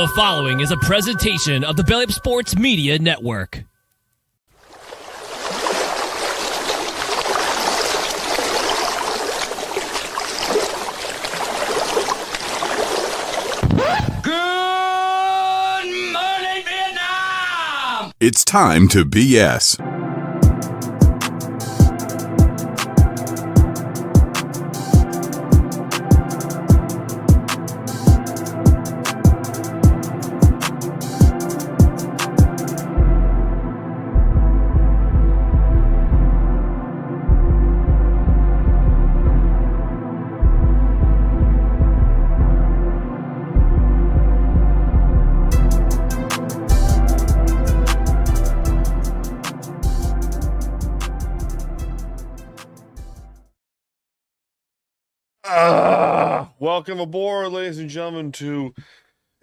The following is a presentation of the Belly Up Sports Media Network. Good morning, Vietnam! It's time to BS. Welcome aboard, ladies and gentlemen, to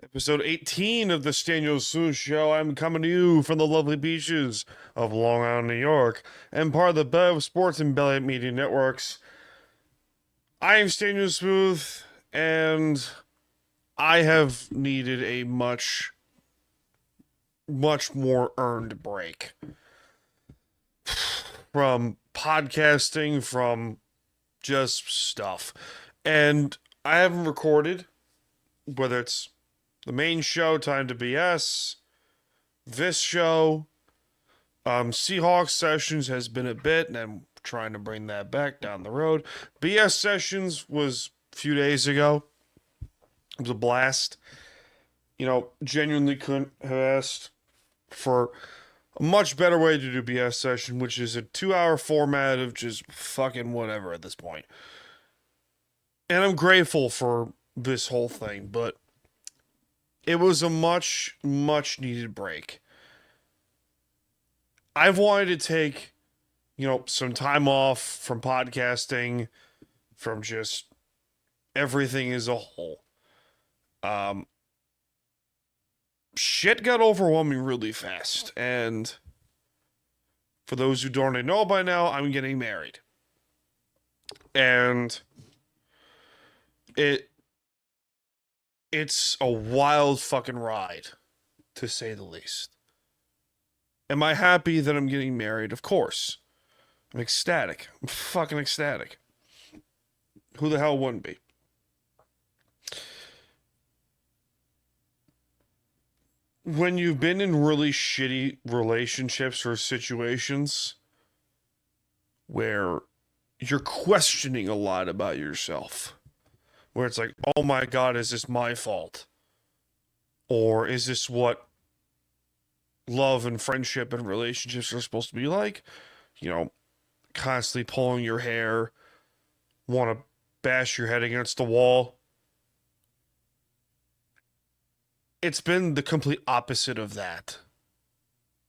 episode 18 of the Staniel Show. I'm coming to you from the lovely beaches of Long Island, New York, and part of the Belly Up Sports and Belly Up Media Networks. I am Staniel Smooth, and I have needed a much more earned break from podcasting, from just stuff. And I haven't recorded, whether it's the main show, Time to BS, this show, Seahawks Sessions has been a bit, and I'm trying to bring that back down the road. BS Sessions was a few days ago. It was a blast. You know, genuinely couldn't have asked for a much better way to do BS Session, which is a 2-hour format of just fucking whatever at this point. And I'm grateful for this whole thing, but it was a much needed break. I've wanted to take, some time off from podcasting, from just everything as a whole. Shit got overwhelming really fast, and for those who don't know by now, I'm getting married. And it's a wild fucking ride, to say the least. Am I happy that I'm getting married? Of course. I'm ecstatic. I'm fucking ecstatic. Who the hell wouldn't be? When you've been in really shitty relationships or situations where you're questioning a lot about yourself, where it's like, oh my God, is this my fault? Or is this what love and friendship and relationships are supposed to be like? Constantly pulling your hair, want to bash your head against the wall. It's been the complete opposite of that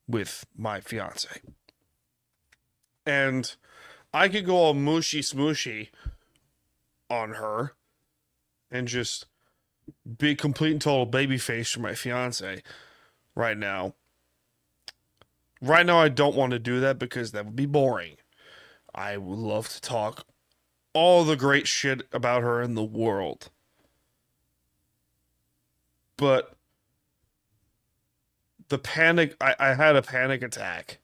with my fiance. And I could go all mushy smooshy on her and just be complete and total babyface for my fiance right now. Right now, I don't want to do that because that would be boring. I would love to talk all the great shit about her in the world. But the panic, I had a panic attack,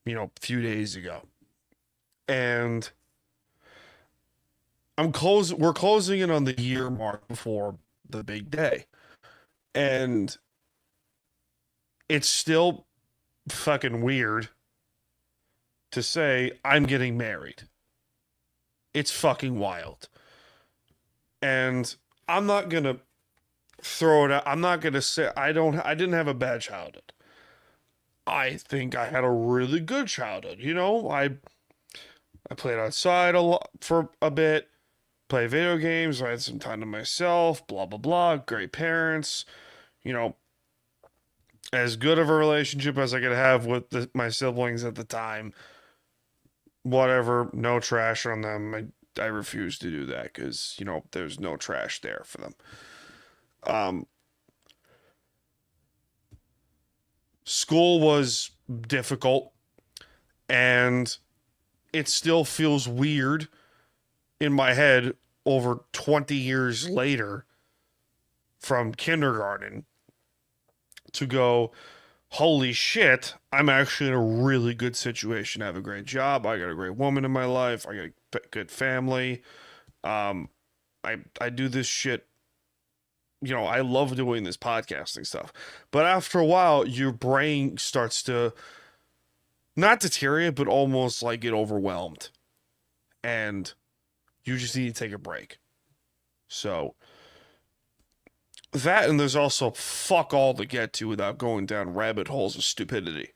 a few days ago. And we're closing in on the year mark before the big day. And it's still fucking weird to say I'm getting married. It's fucking wild. And I'm not going to throw it out. I'm not going to say I didn't have a bad childhood. I think I had a really good childhood. I played outside a lot for a bit. Play video games. I had some time to myself, blah, blah, blah. Great parents, as good of a relationship as I could have with my siblings at the time. Whatever, no trash on them. I refuse to do that because, there's no trash there for them. School was difficult, and it still feels weird in my head over 20 years later from kindergarten to go, holy shit, I'm actually in a really good situation. I have a great job. I got a great woman in my life. I got a good family. I do this shit. I love doing this podcasting stuff. But after a while, your brain starts to not deteriorate, but almost like get overwhelmed. And you just need to take a break. So that, and there's also fuck all to get to without going down rabbit holes of stupidity.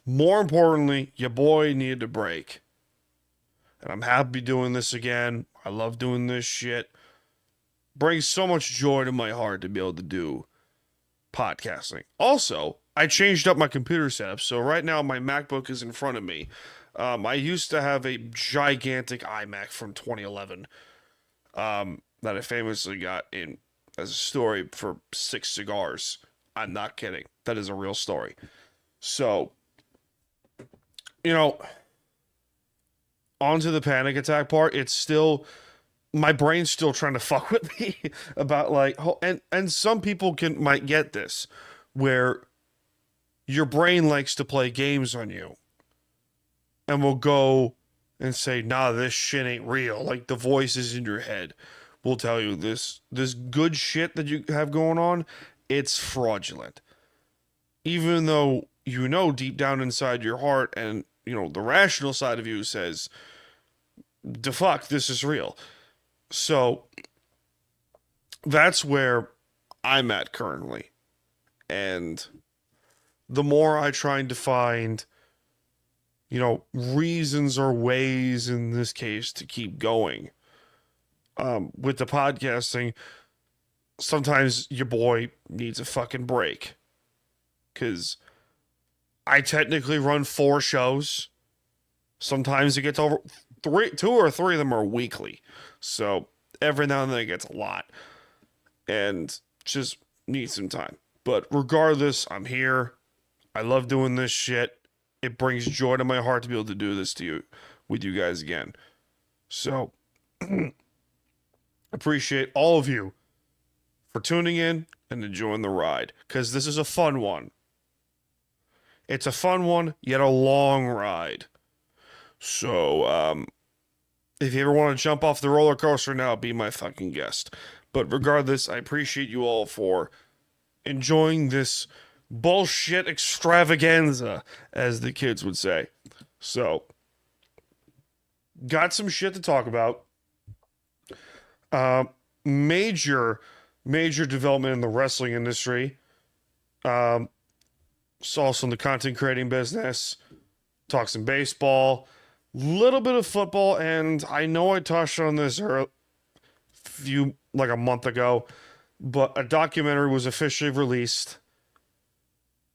More importantly, your boy needed a break. And I'm happy doing this again. I love doing this shit. Brings so much joy to my heart to be able to do podcasting. Also, I changed up my computer setup. So right now my MacBook is in front of me. I used to have a gigantic iMac from 2011 that I famously got in as a story for 6 cigars. I'm not kidding. That is a real story. So, onto the panic attack part. It's still, my brain's still trying to fuck with me about and some people might get this, where your brain likes to play games on you and will go and say, nah, this shit ain't real. Like the voices in your head will tell you this good shit that you have going on, it's fraudulent. Even though deep down inside your heart and the rational side of you says, the fuck, this is real. So that's where I'm at currently. And the more I try to find, reasons or ways in this case to keep going, with the podcasting, sometimes your boy needs a fucking break. Because I technically run 4 shows. Sometimes it gets over 2 or 3 of them are weekly. So every now and then it gets a lot. And just need some time. But regardless, I'm here. I love doing this shit. It brings joy to my heart to be able to do this with you guys again. So appreciate all of you for tuning in and enjoying the ride. Because this is a fun one. It's a fun one, yet a long ride. So, if you ever want to jump off the roller coaster now, be my fucking guest. But regardless, I appreciate you all for enjoying this bullshit extravaganza, as the kids would say. So, got some shit to talk about. Major development in the wrestling industry. It's also in the content creating business. Talk some baseball. Little bit of football, and I know I touched on this a month ago, but a documentary was officially released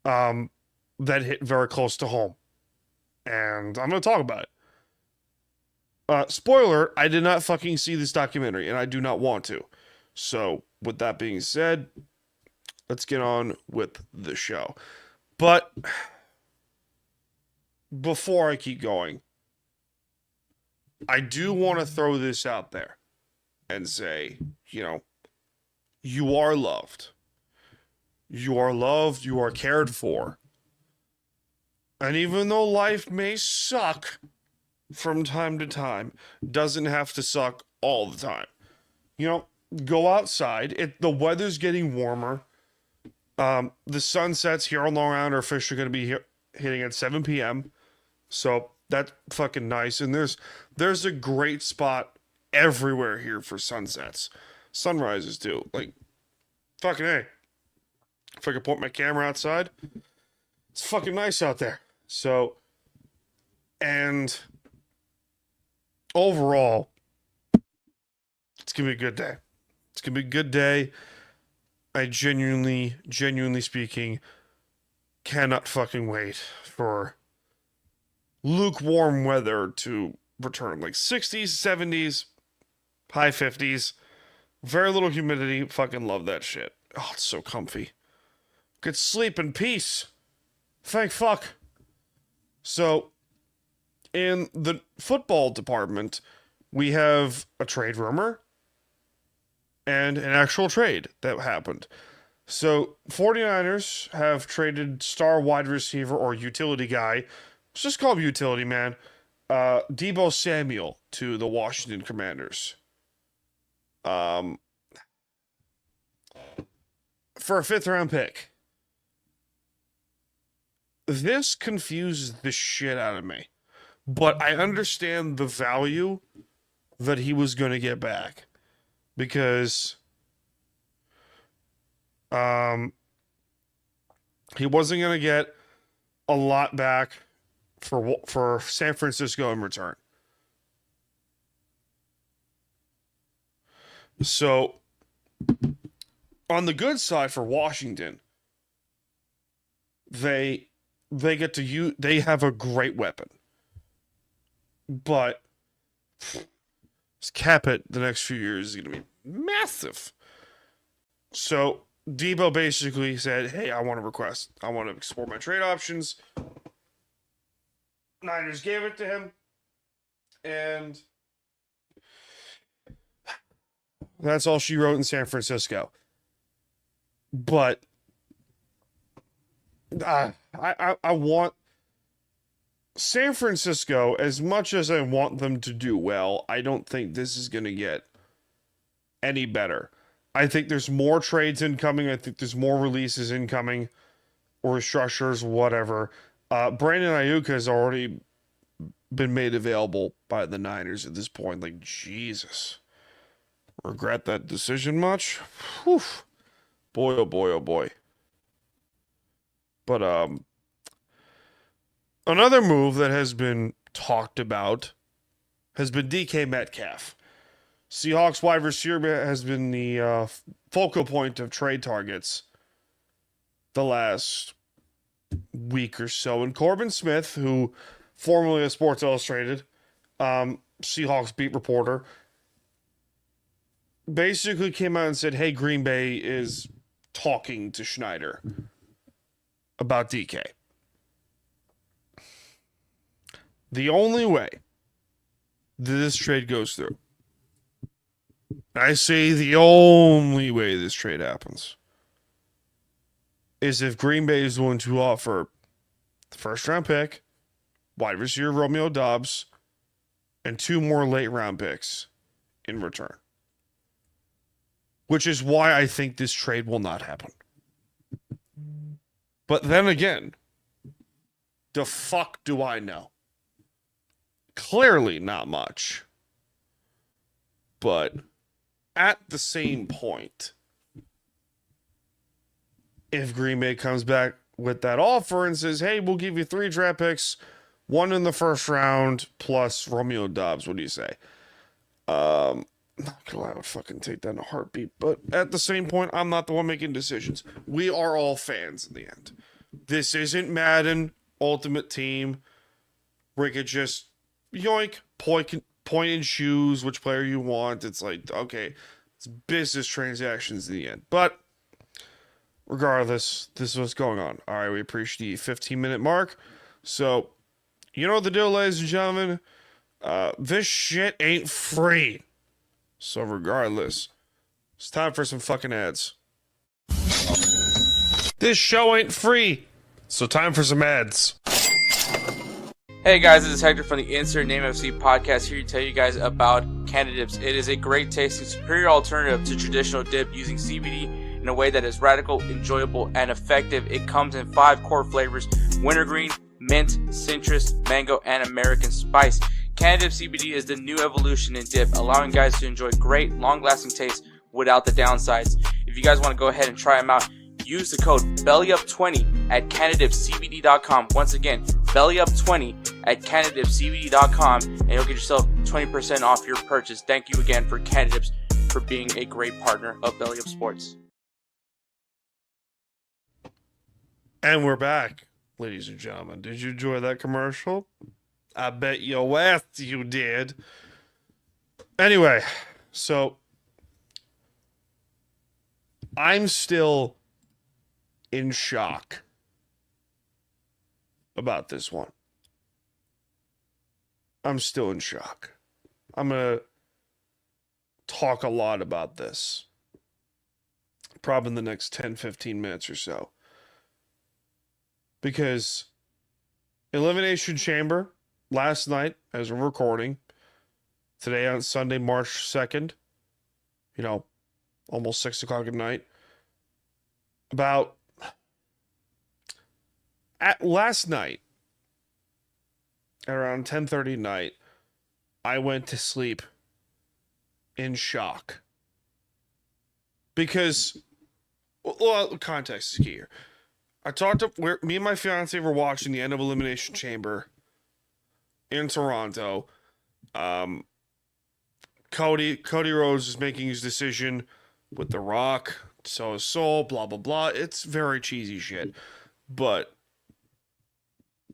that hit very close to home, and I'm going to talk about it. Spoiler, I did not fucking see this documentary, and I do not want to. So, with that being said, let's get on with the show. But before I keep going, I do want to throw this out there and say, you are loved. You are loved. You are cared for. And even though life may suck from time to time, doesn't have to suck all the time. Go outside. The weather's getting warmer. The sunsets here on Long Island are officially going to be hitting at 7 p.m. So that's fucking nice. And there's a great spot everywhere here for sunsets. Sunrises too. Like, fucking A. If I could point my camera outside, it's fucking nice out there. So, and overall, it's going to be a good day. It's going to be a good day. I genuinely speaking, cannot fucking wait for lukewarm weather to return. Like 60s, 70s, high 50s, very little humidity. Fucking love that shit. Oh, it's so comfy. Could sleep in peace. Thank fuck. So, in the football department, we have a trade rumor, and an actual trade that happened. So 49ers have traded star wide receiver or utility guy, let's just call him utility man, Deebo Samuel to the Washington Commanders. For a 5th-round pick. This confuses the shit out of me. But I understand the value that he was going to get back. Because he wasn't going to get a lot back for San Francisco in return. So, on the good side for Washington, they get to use, they have a great weapon. But this cap hit the next few years is going to be massive. So, Deebo basically said, hey, I want to explore my trade options. Niners gave it to him. And that's all she wrote in San Francisco. But I want San Francisco, as much as I want them to do well, I don't think this is going to get any better. I think there's more trades incoming. I think there's more releases incoming or restructures, whatever. Brandon Ayuk has already been made available by the Niners at this point. Like, Jesus. Regret that decision much? Whew. Boy, oh boy, oh boy. But another move that has been talked about has been DK Metcalf. Seahawks wide receiver has been the focal point of trade targets the last week or so. And Corbin Smith, who formerly of Sports Illustrated, Seahawks beat reporter, basically came out and said, hey, Green Bay is talking to Schneider about DK. The only way that this trade goes through, I say the only way this trade happens, is if Green Bay is willing to offer the 1st-round pick, wide receiver Romeo Doubs, and 2 more late-round picks in return. Which is why I think this trade will not happen. But then again, the fuck do I know? Clearly not much. But at the same point, if Green Bay comes back with that offer and says, hey, we'll give you 3 draft picks, 1 in the 1st round, plus Romeo Doubs, what do you say? Not gonna lie, I would fucking take that in a heartbeat. But at the same point, I'm not the one making decisions. We are all fans in the end. This isn't Madden Ultimate Team where you could just yoink, point and choose which player you want. It's like, okay, it's business transactions in the end. But regardless, this is what's going on. All right, we appreciate the 15-minute mark. So, you know the deal, ladies and gentlemen. This shit ain't free. So regardless, it's time for some fucking ads. This show ain't free. So time for some ads. Hey guys, this is Hector from the Insert Name FC podcast here to tell you guys about Canada Dips. It is a great tasting, superior alternative to traditional dip using CBD in a way that is radical, enjoyable, and effective. It comes in 5 core flavors: wintergreen, mint, citrus, mango, and American spice. Canada Dip CBD is the new evolution in dip, allowing guys to enjoy great, long-lasting taste without the downsides. If you guys want to go ahead and try them out, use the code BELLYUP20 at CanadaDipCBD.com. Once again, BELLYUP20 at CanadaDipCBD.com, and you'll get yourself 20% off your purchase. Thank you again for Canada Dips for being a great partner of Belly Up Sports. And we're back, ladies and gentlemen. Did you enjoy that commercial? I bet your ass you did. Anyway, so I'm still in shock about this one. I'm still in shock. I'm going to talk a lot about this probably in the next 10, 15 minutes or so. Because Elimination Chamber last night, as we're recording, today on Sunday, March 2nd, almost 6 o'clock at night, last night, at around 10:30 at night, I went to sleep in shock. Because, well, context is key here. Me and my fiance were watching the end of Elimination Chamber in Toronto. Cody Rhodes is making his decision with The Rock, so is Soul, blah, blah, blah. It's very cheesy shit. But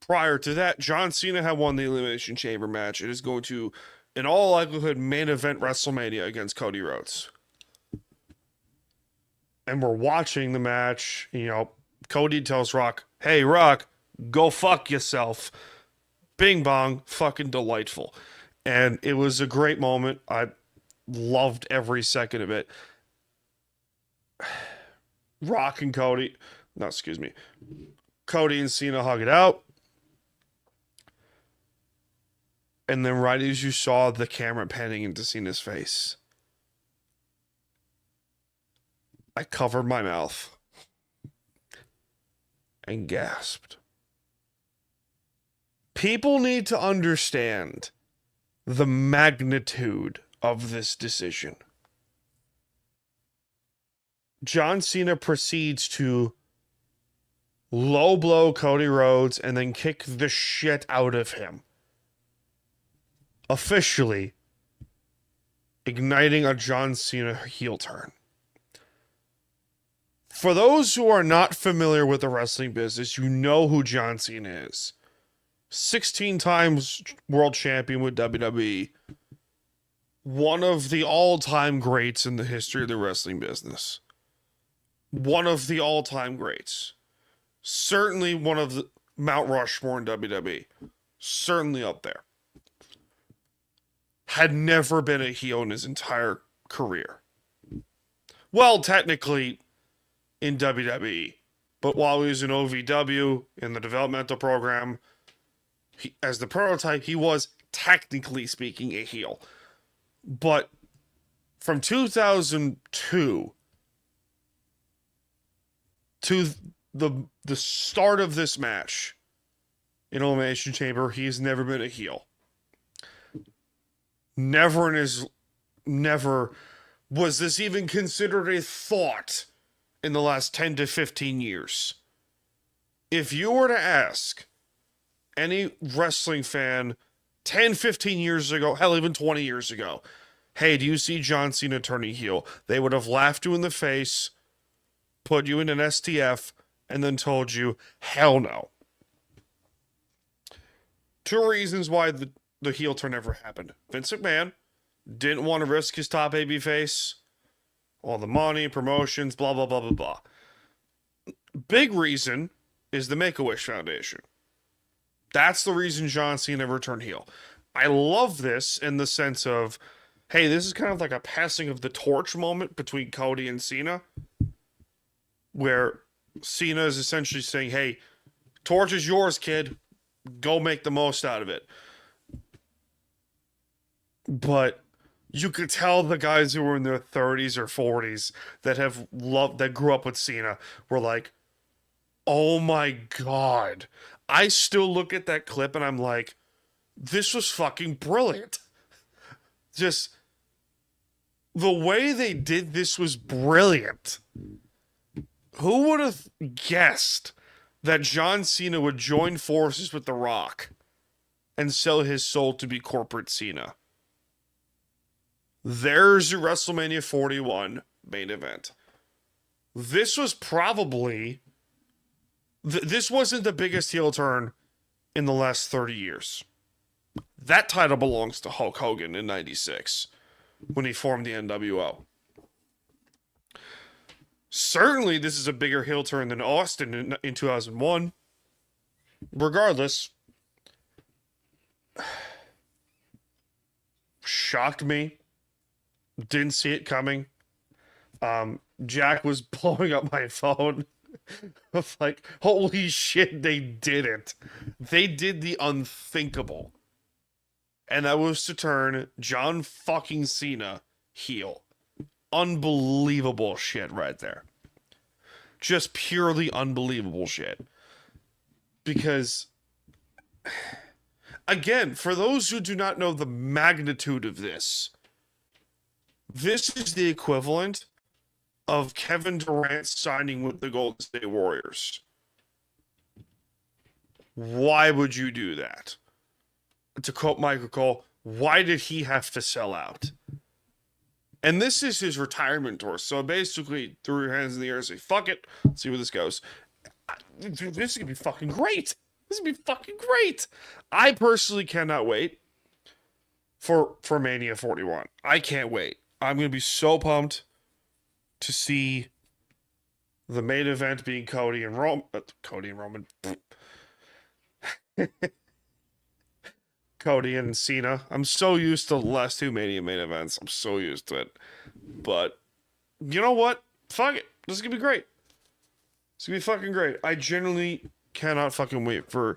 prior to that, John Cena had won the Elimination Chamber match. It is going to, in all likelihood, main event WrestleMania against Cody Rhodes. And we're watching the match. Cody tells Rock, "Hey, Rock, go fuck yourself." Bing bong, fucking delightful. And it was a great moment. I loved every second of it. Cody and Cena hug it out. And then right as you saw the camera panning into Cena's face, I covered my mouth and gasped. People need to understand the magnitude of this decision. John Cena proceeds to low blow Cody Rhodes and then kick the shit out of him, officially igniting a John Cena heel turn. For those who are not familiar with the wrestling business, you know who John Cena is. 16 times world champion with WWE. One of the all-time greats in the history of the wrestling business. One of the all-time greats. Certainly one of the Mount Rushmore in WWE. Certainly up there. Had never been a heel in his entire career. Well, technically in WWE. But while he was in OVW, in the developmental program, as the prototype, he was, technically speaking, a heel. But from 2002 to the start of this match in Elimination Chamber, he's never been a heel. Never was this even considered a thought in the last 10 to 15 years. If you were to ask any wrestling fan 10, 15 years ago, hell, even 20 years ago, "Hey, do you see John Cena turning heel?" They would have laughed you in the face, put you in an STF, and then told you, hell no. Two reasons why the heel turn never happened. Vince McMahon didn't want to risk his top baby face, all the money, promotions, blah, blah, blah, blah, blah. Big reason is the Make-A-Wish Foundation. That's the reason John Cena never turned heel. I love this in the sense of, hey, this is kind of like a passing of the torch moment between Cody and Cena, where Cena is essentially saying, hey, torch is yours, kid. Go make the most out of it. But you could tell the guys who were in their 30s or 40s that grew up with Cena were like, oh my God. I still look at that clip and I'm like, this was fucking brilliant. Just the way they did this was brilliant. Who would have guessed that John Cena would join forces with The Rock and sell his soul to be corporate Cena? There's your WrestleMania 41 main event. This was probably... this wasn't the biggest heel turn in the last 30 years. That title belongs to Hulk Hogan in 96 when he formed the NWO. Certainly, this is a bigger heel turn than Austin in 2001. Regardless, shocked me. Didn't see it coming. Jack was blowing up my phone. I was like, holy shit, they did it. They did the unthinkable. And that was to turn John fucking Cena heel. Unbelievable shit right there. Just purely unbelievable shit. Because, again, for those who do not know the magnitude of this is the equivalent of Kevin Durant signing with the Golden State Warriors. Why would you do that? To quote Michael Cole, why did he have to sell out? And this is his retirement tour. So basically, threw your hands in the air and say, fuck it. Let's see where this goes. This is going to be fucking great. This is going to be fucking great. I personally cannot wait for Mania 41. I can't wait. I'm going to be so pumped to see the main event being Cody and Roman. Cody and Cena. I'm so used to the last two Mania main events. I'm so used to it. But you know what? Fuck it. This is going to be great. It's going to be fucking great. I genuinely cannot fucking wait for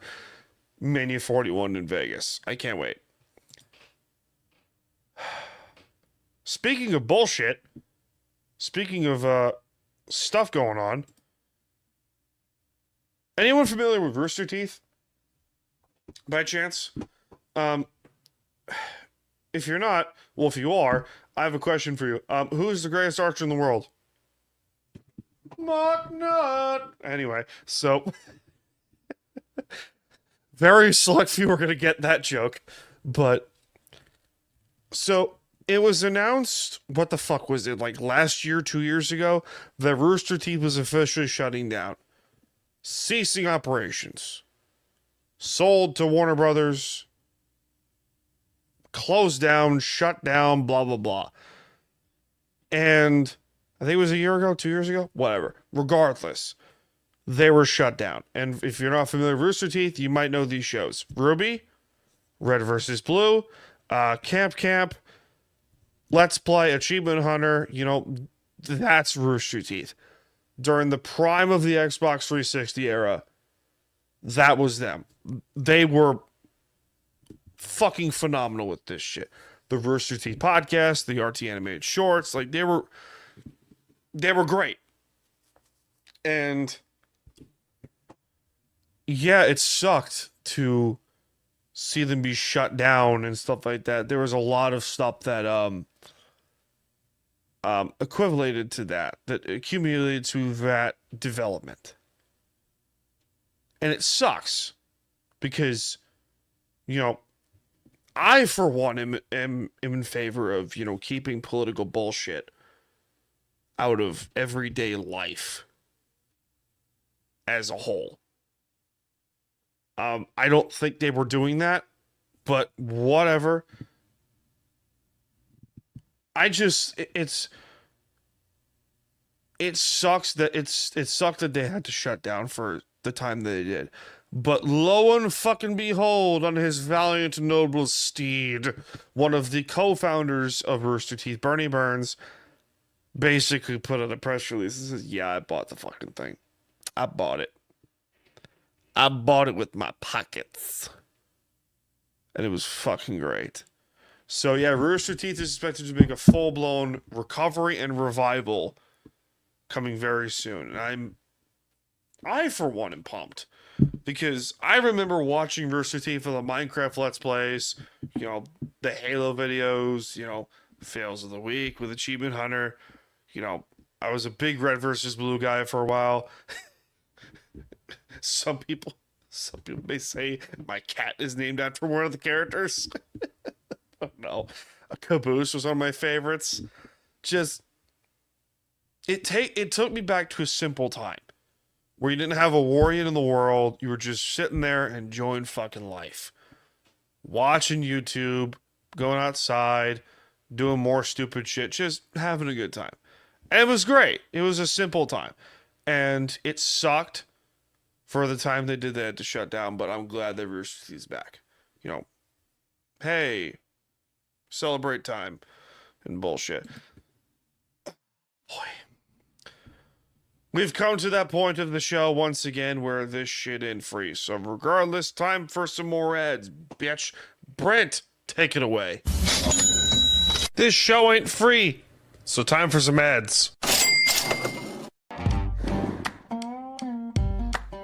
Mania 41 in Vegas. I can't wait. Speaking of bullshit, speaking of stuff going on, anyone familiar with Rooster Teeth? By chance? If you're not, well, if you are, I have a question for you. Who is the greatest archer in the world? Mark Nutt. Anyway, so very select few are going to get that joke, but so it was announced, what the fuck was it, like last year, 2 years ago, that Rooster Teeth was officially shutting down, ceasing operations, sold to Warner Brothers, closed down, shut down, blah, blah, blah. And I think it was a year ago, 2 years ago, whatever. Regardless, they were shut down. And if you're not familiar with Rooster Teeth, you might know these shows. Ruby, Red versus Blue, Camp, Let's Play, Achievement Hunter, you know, that's Rooster Teeth. During the prime of the Xbox 360 era, that was them. They were fucking phenomenal with this shit. The Rooster Teeth podcast, the RT animated shorts, like they were great. And yeah, it sucked to see them be shut down and stuff like that. There was a lot of stuff that equivalated to that accumulated to that development. And it sucks because, you know, I, for one, am in favor of, you know, keeping political bullshit out of everyday life as a whole. I don't think they were doing that, but whatever. It sucks that it sucked that they had to shut down for the time that they did. But lo and fucking behold, on his valiant and noble steed, one of the co-founders of Rooster Teeth, Bernie Burns, basically put out a press release and says, yeah, I bought the fucking thing. I bought it. I bought it with my pockets. And it was fucking great. So yeah, Rooster Teeth is expected to make a full-blown recovery and revival coming very soon. And I for one am pumped. Because I remember watching Rooster Teeth for the Minecraft Let's Plays, you know, the Halo videos, you know, fails of the week with Achievement Hunter. You know, I was a big Red versus Blue guy for a while. Some people may say my cat is named after one of the characters. I don't know. A Caboose was one of my favorites. Just, it took me back to a simple time. Where you didn't have a warrior in the world. You were just sitting there enjoying fucking life. Watching YouTube, going outside, doing more stupid shit, just having a good time. And it was great. It was a simple time. And it sucked for the time they did that to shut down, but I'm glad that Rooster Teeth's back. You know, hey, celebrate time and bullshit. Boy. We've come to that point of the show once again where this shit ain't free. So regardless, time for some more ads, bitch. Brent, take it away. This show ain't free, so time for some ads.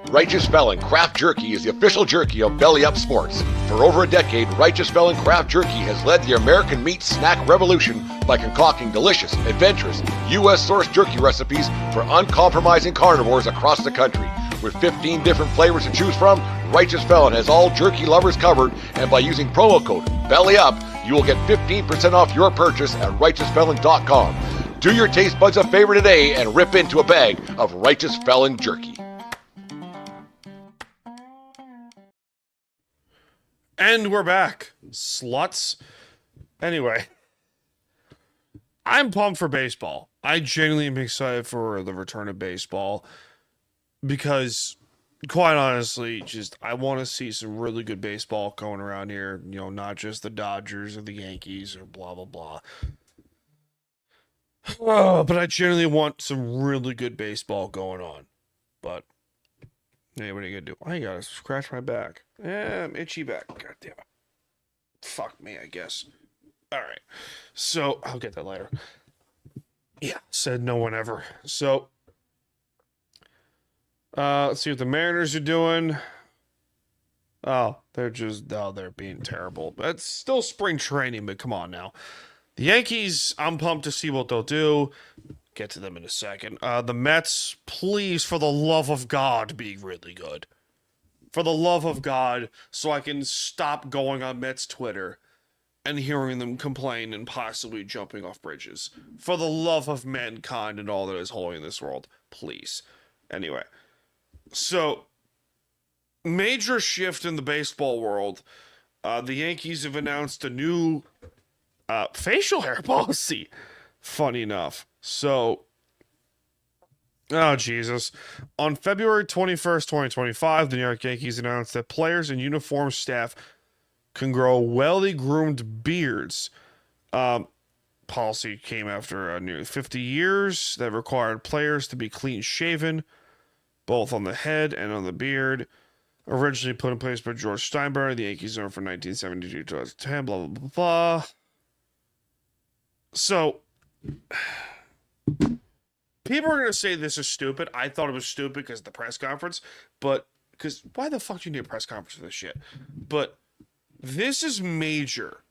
Righteous Felon Craft Jerky is the official jerky of Belly Up Sports. For over a decade, Righteous Felon Craft Jerky has led the American meat snack revolution by concocting delicious, adventurous, U.S.-sourced jerky recipes for uncompromising carnivores across the country. With 15 different flavors to choose from, Righteous Felon has all jerky lovers covered, and by using promo code BELLYUP, you will get 15% off your purchase at RighteousFelon.com. Do your taste buds a favor today and rip into a bag of Righteous Felon jerky. And we're back, sluts. Anyway, I'm pumped for baseball. I genuinely am excited for the return of baseball because, quite honestly, just I want to see some really good baseball going around here. You know, not just the Dodgers or the Yankees or blah, blah, blah. But I genuinely want some really good baseball going on. But, hey, what are you going to do? I got to scratch my back. I'm itchy back. God damn it. Fuck me, I guess. Alright. So, I'll get that later. Yeah, said no one ever. So, let's see what the Mariners are doing. They're being terrible. But it's still spring training, but come on now. The Yankees, I'm pumped to see what they'll do. Get to them in a second. The Mets, please, for the love of God, be really good. For the love of God, so I can stop going on Mets Twitter and hearing them complain and possibly jumping off bridges. For the love of mankind and all that is holy in this world, please. Anyway, so, major shift in the baseball world. The Yankees have announced a new facial hair policy, funny enough. So, oh, Jesus. On February 21st, 2025, the New York Yankees announced that players and uniform staff can grow well-groomed beards. Policy came after nearly 50 years that required players to be clean-shaven, both on the head and on the beard. Originally put in place by George Steinbrenner, the Yankees owned from 1972 to 2010, blah, blah, blah, blah. So, people are going to say this is stupid. I thought it was stupid because of the press conference. But, because why the fuck do you need a press conference for this shit? But, this is major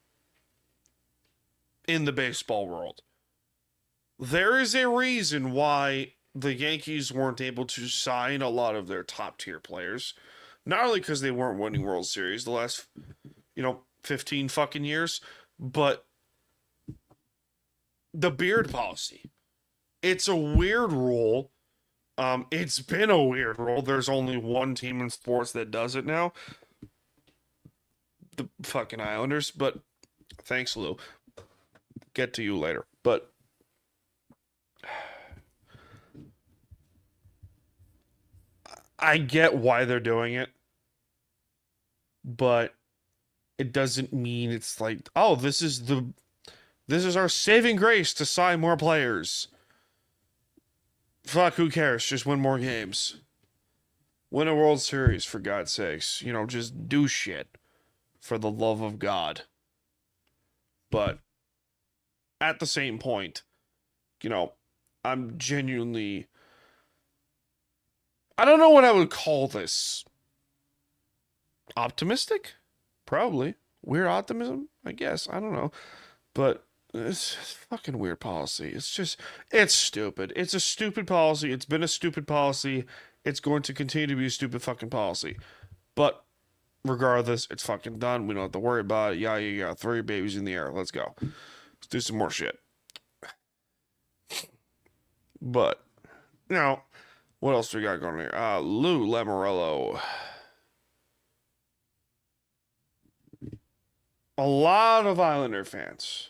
in the baseball world. There is a reason why the Yankees weren't able to sign a lot of their top tier players. Not only because they weren't winning World Series the last, 15 fucking years, but the beard policy. It's a weird rule. It's been a weird rule. There's only one team in sports that does it now. The fucking Islanders. But thanks, Lou. Get to you later. But I get why they're doing it. But it doesn't mean it's like, oh, this is our saving grace to sign more players. Fuck, who cares? Just win more games. Win a World Series, for God's sakes. Just do shit. For the love of God. But, at the same point, I'm genuinely... I don't know what I would call this. Optimistic? Probably. Weird optimism? I guess. I don't know. But... it's fucking weird policy. It's stupid. It's a stupid policy. It's been a stupid policy. It's going to continue to be a stupid fucking policy. But regardless, it's fucking done. We don't have to worry about it. Yeah, you got 3 babies in the air. Let's go. Let's do some more shit. But, what else do we got going on here? Lou Lamoriello. A lot of Islander fans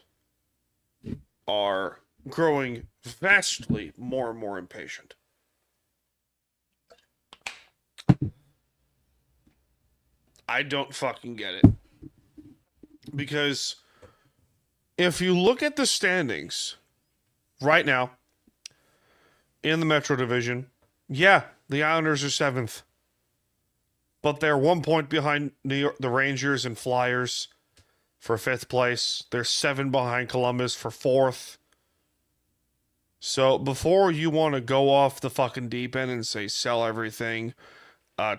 are growing vastly more and more impatient. I don't fucking get it. Because if you look at the standings right now in the Metro Division, Yeah, the Islanders are 7th. But they're 1 point behind the Rangers and Flyers for 5th place. They're 7 behind Columbus for 4th. So before you want to go off the fucking deep end and say sell everything,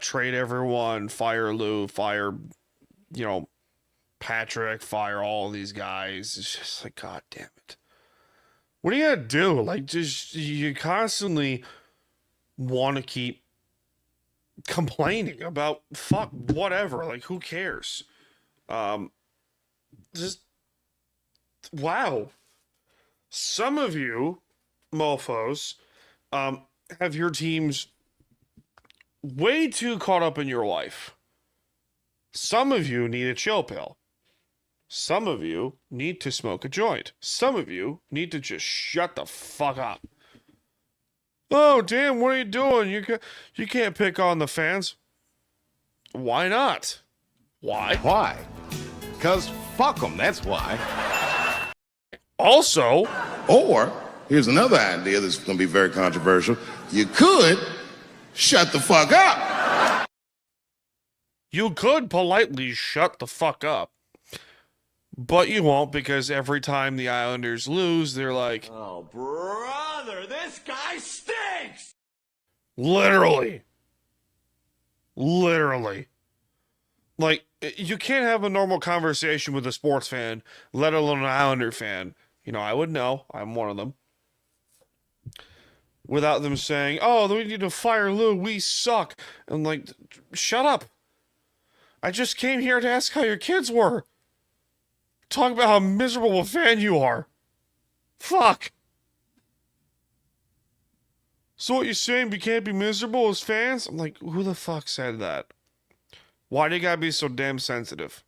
trade everyone, fire Lou, fire, Patrick, fire all these guys. It's just like, God damn it. What are you going to do? Like, just, you constantly want to keep complaining about whatever. Like, who cares? Just, wow. Some of you mofos have your teams way too caught up in your life. Some of you need a chill pill. Some of you need to smoke a joint. Some of you need to just shut the fuck up. Oh, damn, what are you doing? You can't pick on the fans. Why not? Why? Why? Because fuck them, that's why. Also, or, here's another idea that's going to be very controversial. You could shut the fuck up. you could politely shut the fuck up. But you won't, because every time the Islanders lose, they're like, Oh, brother, this guy stinks! literally. Like, you can't have a normal conversation with a sports fan, let alone an Islander fan. I would know. I'm one of them. Without them saying, oh, we need to fire Lou, we suck. And like, shut up. I just came here to ask how your kids were. Talk about how miserable a fan you are. Fuck. So what you're saying, we can't be miserable as fans? I'm like, who the fuck said that? Why do you gotta be so damn sensitive?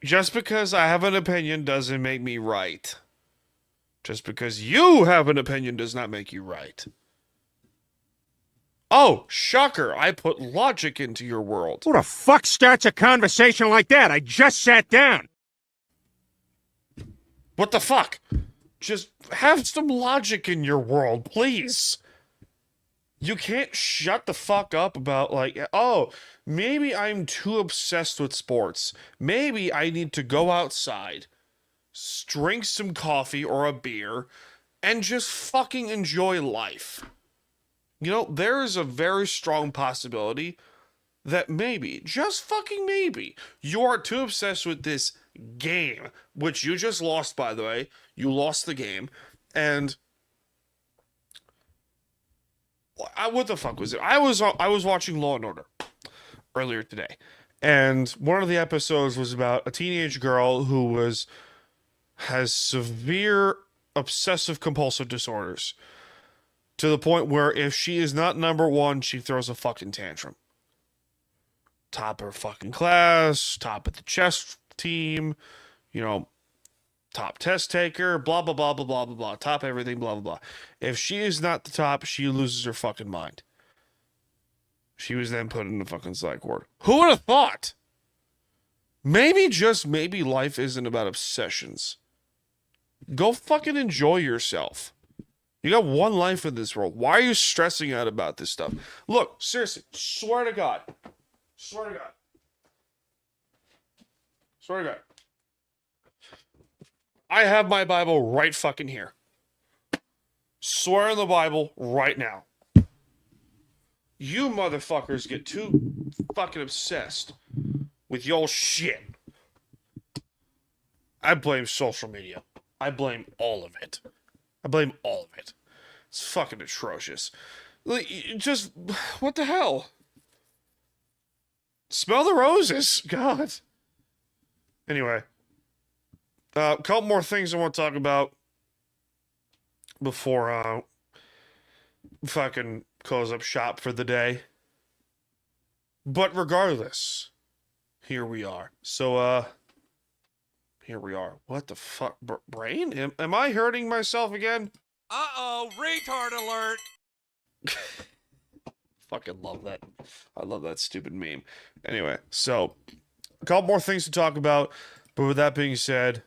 Just because I have an opinion doesn't make me right. Just because you have an opinion does not make you right. Oh, shocker, I put logic into your world. Who the fuck starts a conversation like that? I just sat down. What the fuck? Just have some logic in your world, please. You can't shut the fuck up about, like, oh, maybe I'm too obsessed with sports. Maybe I need to go outside, drink some coffee or a beer, and just fucking enjoy life. There is a very strong possibility that maybe, just fucking maybe, you are too obsessed with this game, which you just lost, by the way. You lost the game, and what the fuck was it? I was watching Law and Order earlier today, and one of the episodes was about a teenage girl who has severe obsessive compulsive disorders, to the point where if she is not number one, she throws a fucking tantrum. Top of her fucking class, top of the chess team, top test taker, blah, blah, blah, blah, blah, blah, blah, top everything, blah, blah, blah. If she is not the top, she loses her fucking mind. She was then put in the fucking psych ward. Who would have thought? Maybe, just maybe, life isn't about obsessions. Go fucking enjoy yourself. You got one life in this world. Why are you stressing out about this stuff? Look, seriously, swear to God. Swear to God. Swear to God. I have my Bible right fucking here. Swear on the Bible right now. You motherfuckers get too fucking obsessed with your shit. I blame social media. I blame all of it. I blame all of it. It's fucking atrocious. Like, just, what the hell? Smell the roses. God. Anyway. A couple more things I want to talk about before fucking close up shop for the day. But regardless, here we are. So, here we are. What the fuck? Brain? Am I hurting myself again? Uh-oh, retard alert! Fucking love that. I love that stupid meme. Anyway, so, a couple more things to talk about. But with that being said,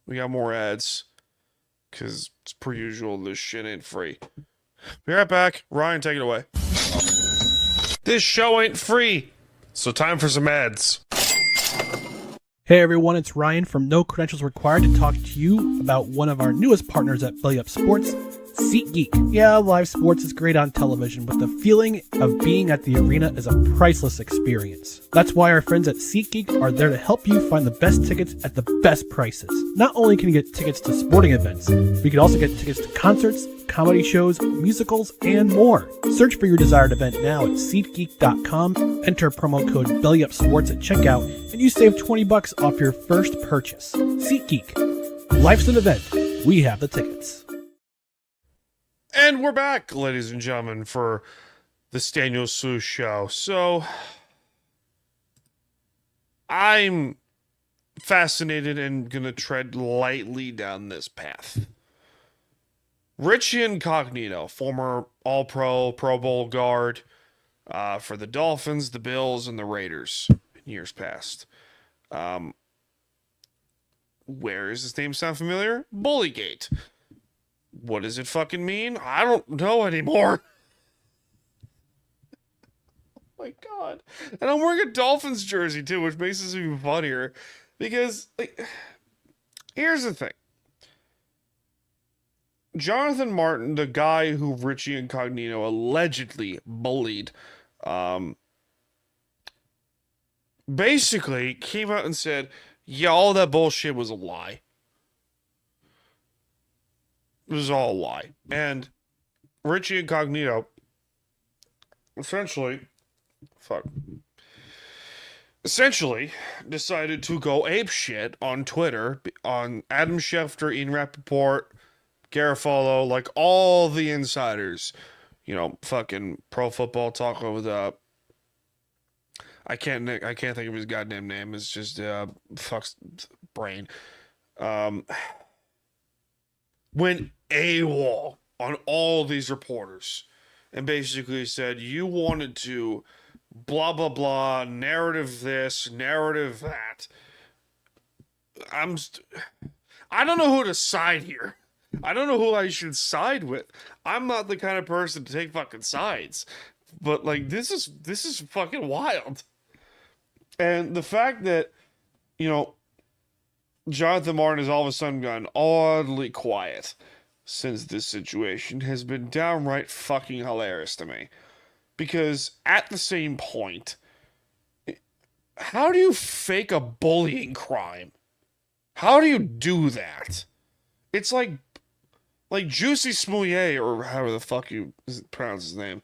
we got more ads. Because, it's per usual, this shit ain't free. Be right back. Ryan, take it away. This show ain't free, so time for some ads. Hey everyone, it's Ryan from No Credentials Required to talk to you about one of our newest partners at Belly Up Sports, SeatGeek. Yeah, live sports is great on television, but the feeling of being at the arena is a priceless experience. That's why our friends at SeatGeek are there to help you find the best tickets at the best prices. Not only can you get tickets to sporting events, but you can also get tickets to concerts, comedy shows, musicals, and more. Search for your desired event now at SeatGeek.com, enter promo code BellyUpSports at checkout, and you save $20 off your first purchase. SeatGeek. Life's an event. We have the tickets. And we're back, ladies and gentlemen, for the Staniel Sue show. So, I'm fascinated and gonna tread lightly down this path. Richie Incognito, former All-Pro, Pro Bowl guard for the Dolphins, the Bills, and the Raiders in years past. Where does his name sound familiar? Bullygate. What does it fucking mean? I don't know anymore. Oh my god. And I'm wearing a Dolphins jersey too, which makes this even funnier. Because, like, here's the thing. Jonathan Martin, the guy who Richie Incognito allegedly bullied, basically came out and said, yeah, all that bullshit was a lie. It was all a lie. And Richie Incognito essentially decided to go apeshit on Twitter, on Adam Schefter, Ian Rappaport, Garofalo, like all the insiders. You know, fucking Pro Football Talk with I can't think of his goddamn name. It's just fuck's brain. Went AWOL on all these reporters and basically said, you wanted to blah blah blah, narrative this, narrative that. I don't know who to side here. I don't know who I should side with. I'm not the kind of person to take fucking sides. But like this is fucking wild. And the fact that, you know, Jonathan Martin has all of a sudden gotten oddly quiet since this situation has been downright fucking hilarious to me. Because at the same point, how do you fake a bullying crime? How do you do that? It's like Juicy Smouillet, or however the fuck you pronounce his name.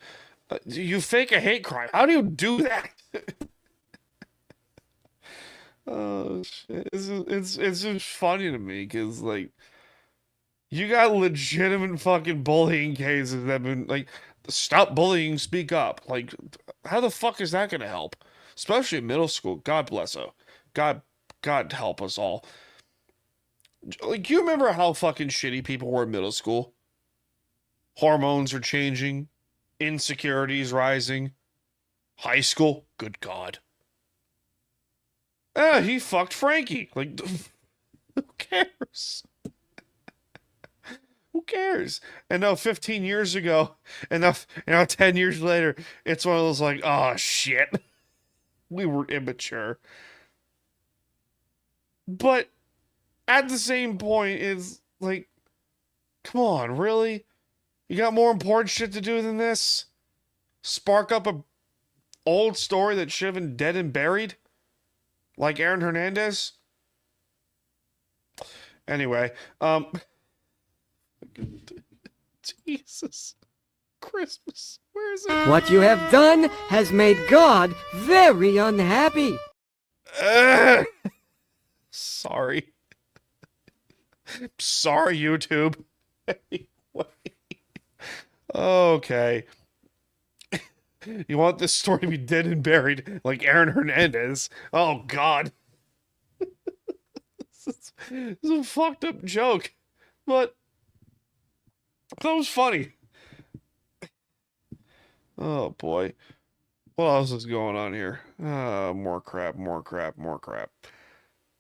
You fake a hate crime. How do you do that? Oh shit! It's just funny to me because like you got legitimate fucking bullying cases that have been like, stop bullying, speak up. Like, how the fuck is that gonna help? Especially in middle school. God bless her. God help us all. Like, you remember how fucking shitty people were in middle school? Hormones are changing, insecurities rising. High school, good God. He fucked Frankie. Like, who cares? Who cares? And now 15 years ago, and now 10 years later, it's one of those like, oh shit. We were immature. But at the same point, it's like, come on, really? You got more important shit to do than this? Spark up a old story that should have been dead and buried? Like Aaron Hernandez? Anyway, Jesus Christmas, where is it? What you have done has made God very unhappy. Sorry. Sorry, YouTube. Anyway. Okay. You want this story to be dead and buried like Aaron Hernandez? Oh, God. This is a fucked up joke. But that was funny. Oh, boy. What else is going on here? More crap.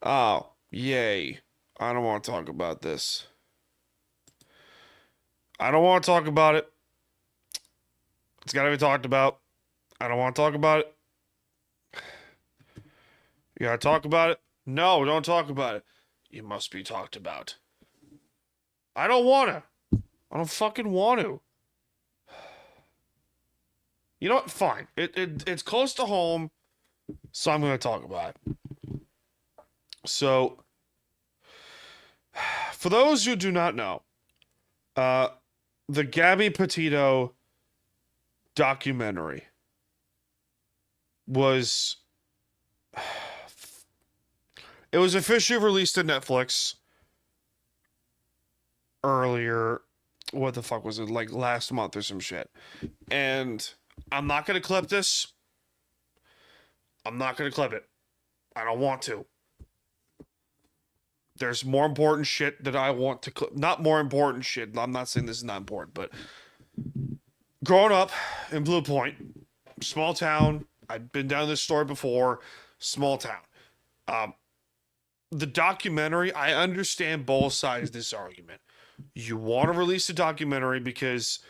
Oh, yay. I don't want to talk about this. I don't want to talk about it. It's got to be talked about. I don't want to talk about it. You got to talk about it? No, don't talk about it. You must be talked about. I don't want to. I don't fucking want to. You know what? Fine. It's close to home, so I'm going to talk about it. So, for those who do not know, the Gabby Petito documentary was... It was officially released to Netflix earlier. What the fuck was it? Like last month or some shit. And I'm not going to clip this. I'm not going to clip it. I don't want to. There's more important shit that I want to clip. Not more important shit. I'm not saying this is not important, but growing up in Blue Point, small town. I've been down this story before. Small town. The documentary, I understand both sides of this argument. You want to release a documentary because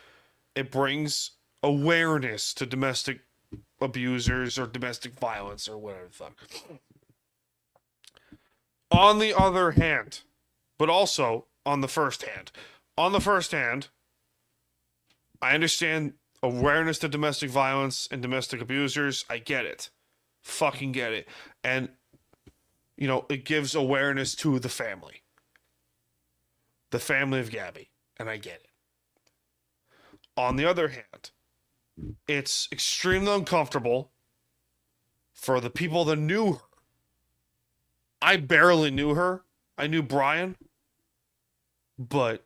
it brings awareness to domestic abusers or domestic violence or whatever the fuck. On the other hand, but also on the first hand, I understand awareness to domestic violence and domestic abusers. I get it. Fucking get it. And you know, it gives awareness to the family of Gabby, and I get it. On the other hand, it's extremely uncomfortable for the people that knew her. I barely knew her. I knew Brian, but,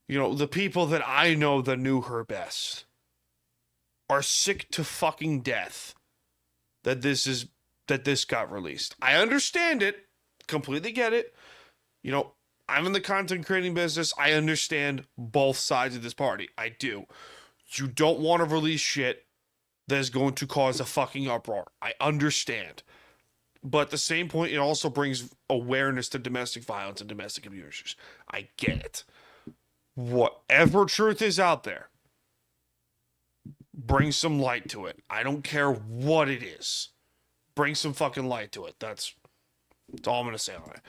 you know, the people that I know that knew her best are sick to fucking death that this got released. I understand it. Completely get it. You know, I'm in the content creating business. I understand both sides of this party. I do. You don't want to release shit that is going to cause a fucking uproar. I understand. But at the same point, it also brings awareness to domestic violence and domestic abusers. I get it. Whatever truth is out there, bring some light to it. I don't care what it is. Bring some fucking light to it. That's all I'm going to say on it.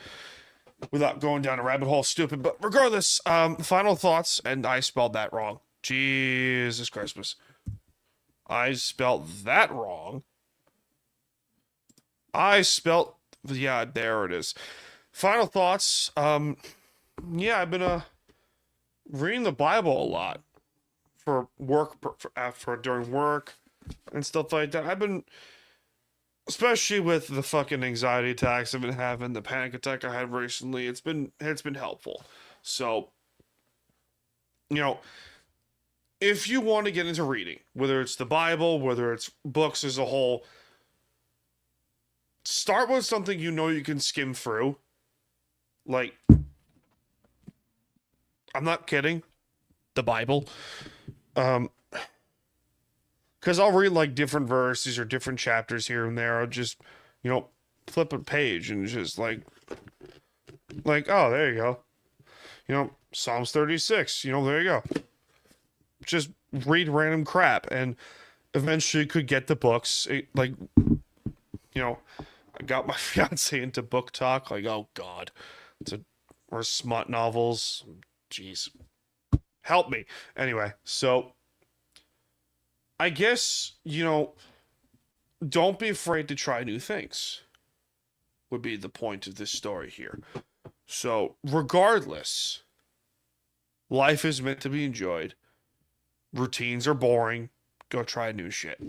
Without going down a rabbit hole, stupid. But regardless, final thoughts, and I spelled that wrong. Jesus Christmas. I spelled that wrong. Yeah, there it is. Final thoughts. Yeah, I've been reading the Bible a lot for work, for during work and stuff like that. I've been... Especially with the fucking anxiety attacks I've been having, the panic attack I had recently, it's been helpful. So, you know, if you want to get into reading, whether it's the Bible, whether it's books as a whole, start with something you know you can skim through. Like, I'm not kidding. The Bible. Because I'll read like different verses or different chapters here and there. I'll just, you know, flip a page and just like, oh, there you go. You know, Psalms 36, you know, there you go. Just read random crap and eventually could get the books. Like, you know, I got my fiance into book talk. Like, oh God, or smut novels. Jeez, help me. Anyway, so I guess, you know, don't be afraid to try new things would be the point of this story here. So, regardless, life is meant to be enjoyed. Routines are boring. Go try new shit.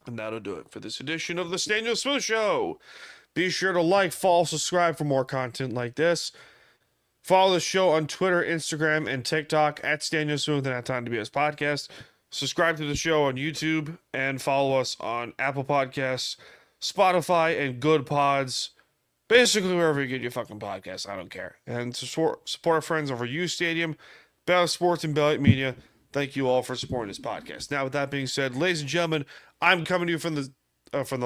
And that'll do it for this edition of the Staniel Smooth Show. Be sure to like, follow, subscribe for more content like this. Follow the show on Twitter, Instagram, and TikTok at Staniel Smooth and at Time to BS Podcast. Subscribe to the show on YouTube and follow us on Apple Podcasts, Spotify, and Good Pods. Basically, wherever you get your fucking podcasts, I don't care. And support our friends over U Stadium, Bell Sports, and Bell Media. Thank you all for supporting this podcast. Now, with that being said, ladies and gentlemen, I'm coming to you from the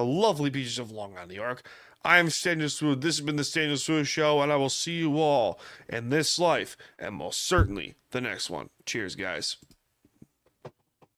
lovely beaches of Long Island, New York. I am Staniel Smooth. This has been the Staniel Smooth Show, and I will see you all in this life, and most certainly the next one. Cheers, guys.